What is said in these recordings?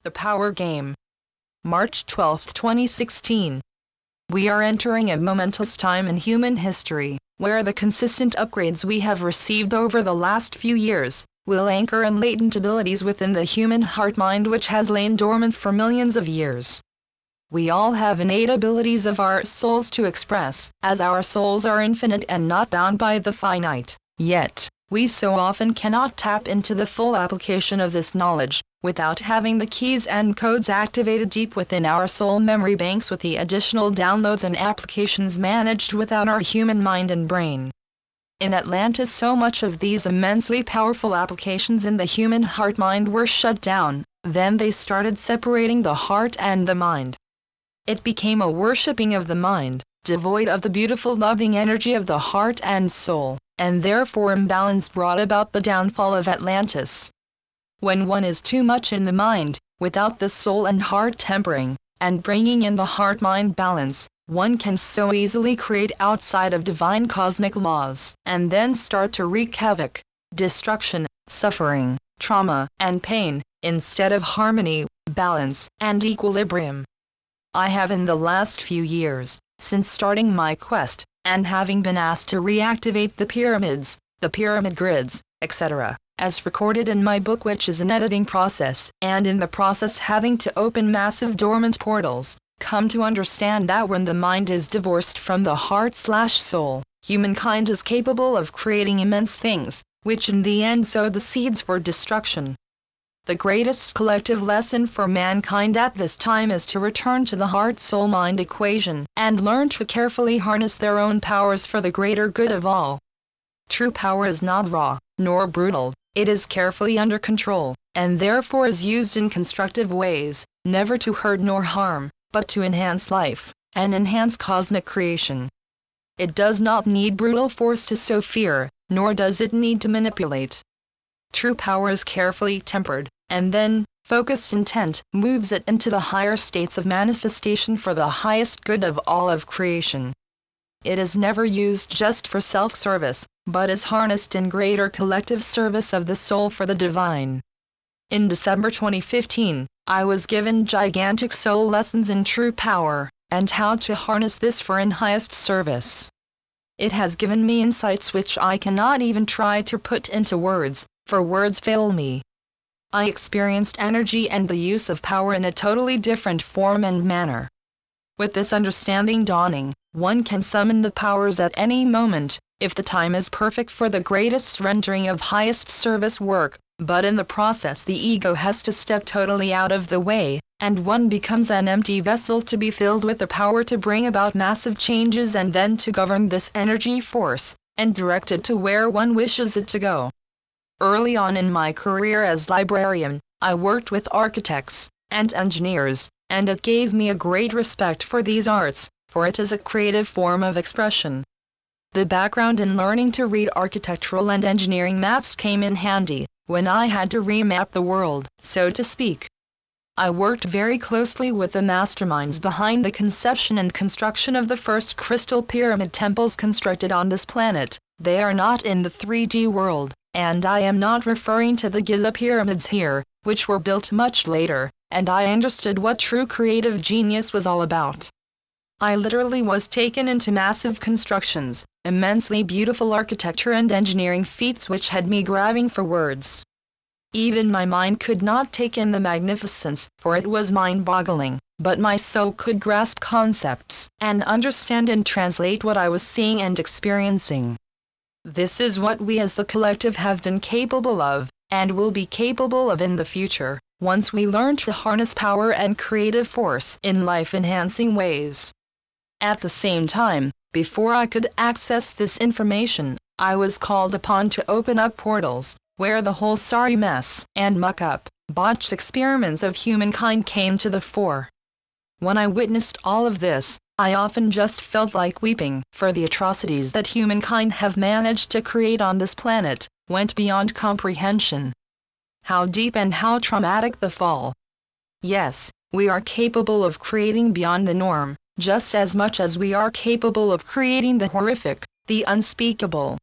The Power Game. March 12, 2016. We are entering a momentous time in human history, where the consistent upgrades we have received over the last few years will anchor in latent abilities within the human heart-mind which has lain dormant for millions of years. We all have innate abilities of our souls to express, as our souls are infinite and not bound by the finite, yet we so often cannot tap into the full application of this knowledge, without having the keys and codes activated deep within our soul memory banks with the additional downloads and applications managed without our human mind and brain. In Atlantis, so much of these immensely powerful applications in the human heart-mind were shut down, then they started separating the heart and the mind. It became a worshipping of the mind, devoid of the beautiful loving energy of the heart and soul, and therefore imbalance brought about the downfall of Atlantis. When one is too much in the mind, without the soul and heart tempering, and bringing in the heart-mind balance, one can so easily create outside of divine cosmic laws, and then start to wreak havoc, destruction, suffering, trauma, and pain, instead of harmony, balance, and equilibrium. I have in the last few years, since starting my quest, and having been asked to reactivate the pyramids, the pyramid grids, etc., as recorded in my book, which is an editing process, and in the process having to open massive dormant portals, come to understand that when the mind is divorced from the heart/soul, humankind is capable of creating immense things, which in the end sow the seeds for destruction. The greatest collective lesson for mankind at this time is to return to the heart-soul-mind equation, and learn to carefully harness their own powers for the greater good of all. True power is not raw, nor brutal, it is carefully under control, and therefore is used in constructive ways, never to hurt nor harm, but to enhance life, and enhance cosmic creation. It does not need brutal force to sow fear, nor does it need to manipulate. True power is carefully tempered, and then, focused intent, moves it into the higher states of manifestation for the highest good of all of creation. It is never used just for self-service, but is harnessed in greater collective service of the soul for the divine. In December 2015, I was given gigantic soul lessons in true power, and how to harness this for in highest service. It has given me insights which I cannot even try to put into words, for words fail me. I experienced energy and the use of power in a totally different form and manner. With this understanding dawning, one can summon the powers at any moment, if the time is perfect for the greatest rendering of highest service work, but in the process the ego has to step totally out of the way, and one becomes an empty vessel to be filled with the power to bring about massive changes and then to govern this energy force, and direct it to where one wishes it to go. Early on in my career as librarian, I worked with architects and engineers, and it gave me a great respect for these arts, for it is a creative form of expression. The background in learning to read architectural and engineering maps came in handy, when I had to remap the world, so to speak. I worked very closely with the masterminds behind the conception and construction of the first crystal pyramid temples constructed on this planet. They are not in the 3D world, and I am not referring to the Giza pyramids here, which were built much later, and I understood what true creative genius was all about. I literally was taken into massive constructions, immensely beautiful architecture and engineering feats which had me grabbing for words. Even my mind could not take in the magnificence, for it was mind-boggling, but my soul could grasp concepts, and understand and translate what I was seeing and experiencing. This is what we as the collective have been capable of, and will be capable of in the future, once we learn to harness power and creative force in life-enhancing ways. At the same time, before I could access this information, I was called upon to open up portals, where the whole sorry mess and muck-up, botched experiments of humankind came to the fore. When I witnessed all of this, I often just felt like weeping, for the atrocities that humankind have managed to create on this planet went beyond comprehension. How deep and how traumatic the fall. Yes, we are capable of creating beyond the norm, just as much as we are capable of creating the horrific, the unspeakable.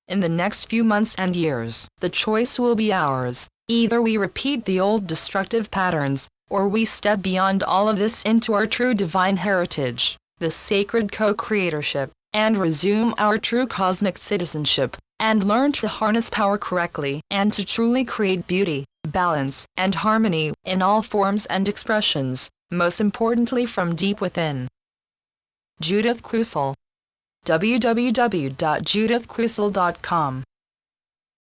In the next few months and years, the choice will be ours. Either we repeat the old destructive patterns, or we step beyond all of this into our true divine heritage, the sacred co-creatorship, and resume our true cosmic citizenship, and learn to harness power correctly and to truly create beauty, balance, and harmony in all forms and expressions, most importantly from deep within. Judith Crusoe. www.judithcrusoe.com